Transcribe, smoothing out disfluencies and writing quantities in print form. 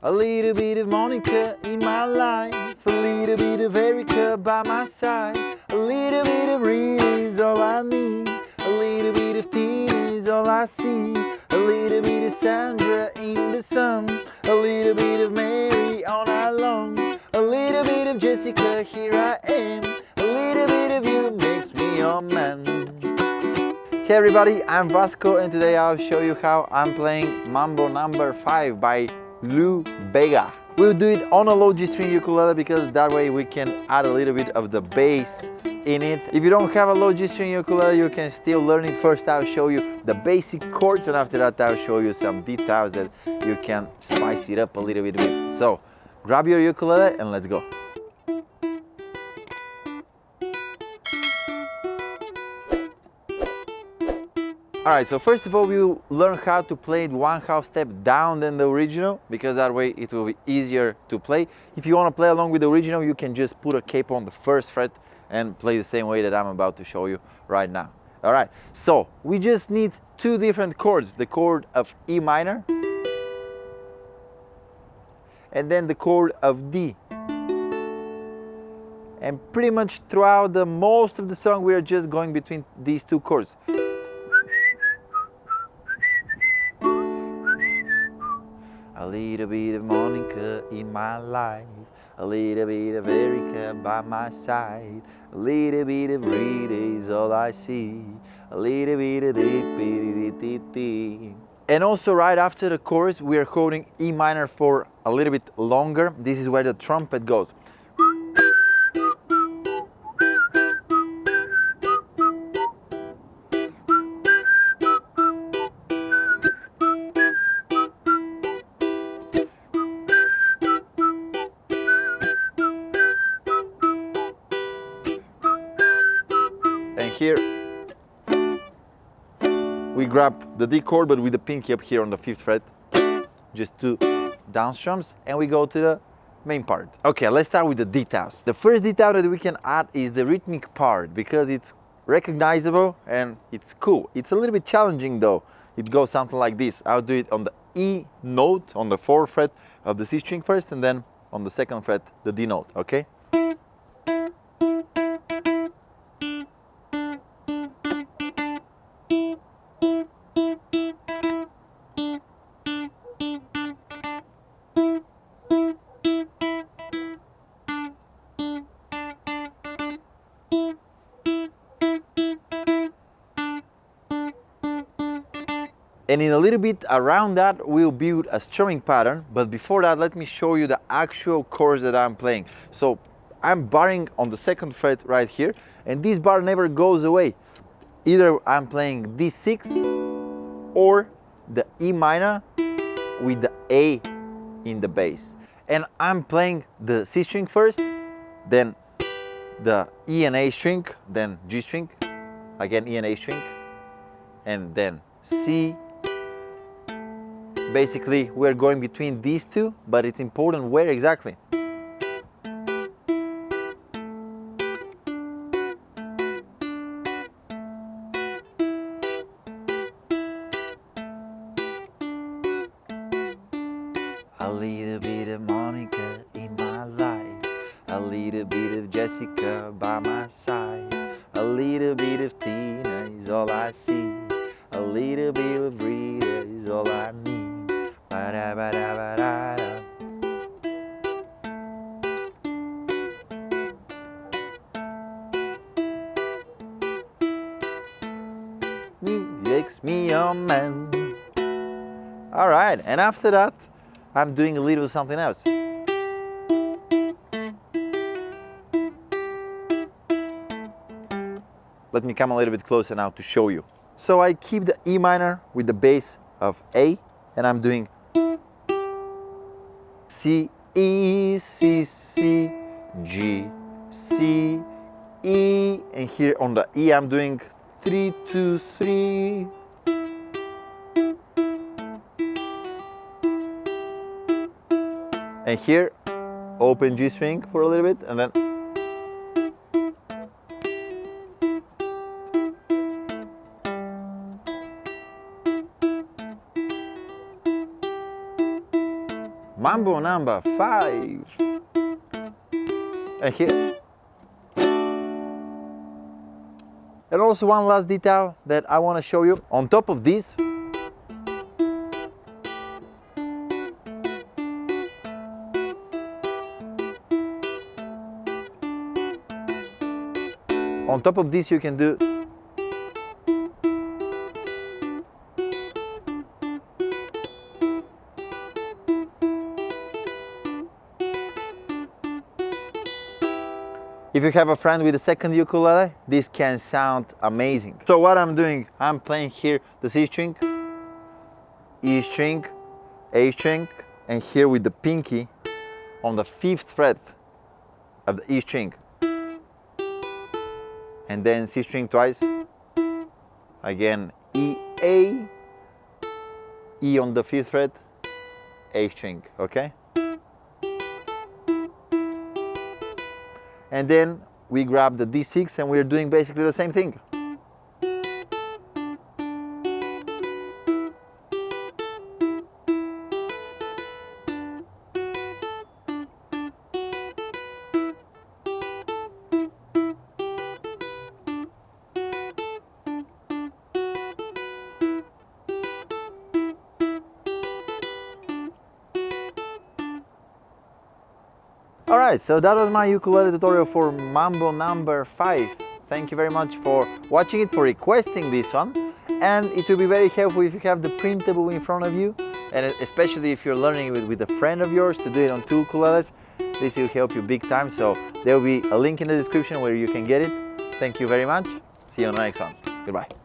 A little bit of Monica in my life, a little bit of Erica by my side, a little bit of Rita is all I need, a little bit of Tina is all I see, a little bit of Sandra in the sun, a little bit of Mary all night long, a little bit of Jessica, here I am, a little bit of you makes me your man. Hey everybody, I'm Vasco and today I'll show you how I'm playing Mambo number 5 by Lou Bega. We'll do it on a low G string ukulele because that way we can add a little bit of the bass in it. If you don't have a low G string ukulele, you can still learn it. First I'll show you the basic chords and after that I'll show you some details that you can spice it up a little bit with. So grab your ukulele and let's go. Alright, so first of all we'll learn how to play it 1/2 step down than the original because that way it will be easier to play. If you want to play along with the original, you can just put a capo on the first fret and play the same way that I'm about to show you right now. Alright, so we just need two different chords, the chord of E minor and then the chord of D. And pretty much throughout the most of the song we are just going between these two chords. A little bit of Monica in my life, a little bit of Erica by my side, a little bit of Rita is all I see, a little bit of dee. And also right after the chorus we are holding E minor for a little bit longer. This is where the trumpet goes. And here we grab the D chord but with the pinky up here on the 5th fret, just two down strums, and we go to the main part. Okay, let's start with the details. The first detail that we can add is the rhythmic part because it's recognizable and it's cool. It's a little bit challenging though. It goes something like this. I'll do it on the E note on the 4th fret of the C string first and then on the 2nd fret the D note, okay? And in a little bit around that, we'll build a strumming pattern. But before that, let me show you the actual chords that I'm playing. So I'm barring on the 2nd fret right here, and this bar never goes away. Either I'm playing D6 or the E minor with the A in the bass. And I'm playing the C string first, then the E and A string, then G string, again E and A string, and then C. Basically, we're going between these two, but it's important where exactly. A little bit of Monica in my life, a little bit of Jessica by my side, a little bit of Tina is all I see, a little bit of Rita is all I need. Ba-da-ba-da-ba-da-da. Makes me your man. All right, and after that, I'm doing a little something else. Let me come a little bit closer now to show you. So I keep the E minor with the bass of A, and I'm doing C, E, C, C, G, C, E, and here on the E I'm doing 3, 2, 3. And here, open G string for a little bit, and then Mambo number 5. And here. And also one last detail that I want to show you. On top of this, you can do if you have a friend with a second ukulele, this can sound amazing. So what I'm doing, I'm playing here the C string, E string, A string, and here with the pinky on the 5th fret of the E string. And then C string twice, again E, A, E on the 5th fret, A string, okay? And then we grab the D6 and we're doing basically the same thing. Alright, so that was my ukulele tutorial for Mambo number 5. Thank you very much for watching it, for requesting this one. And it will be very helpful if you have the printable in front of you, and especially if you're learning with a friend of yours to do it on 2 ukuleles. This will help you big time, so there will be a link in the description where you can get it. Thank you very much. See you on the next one. Goodbye.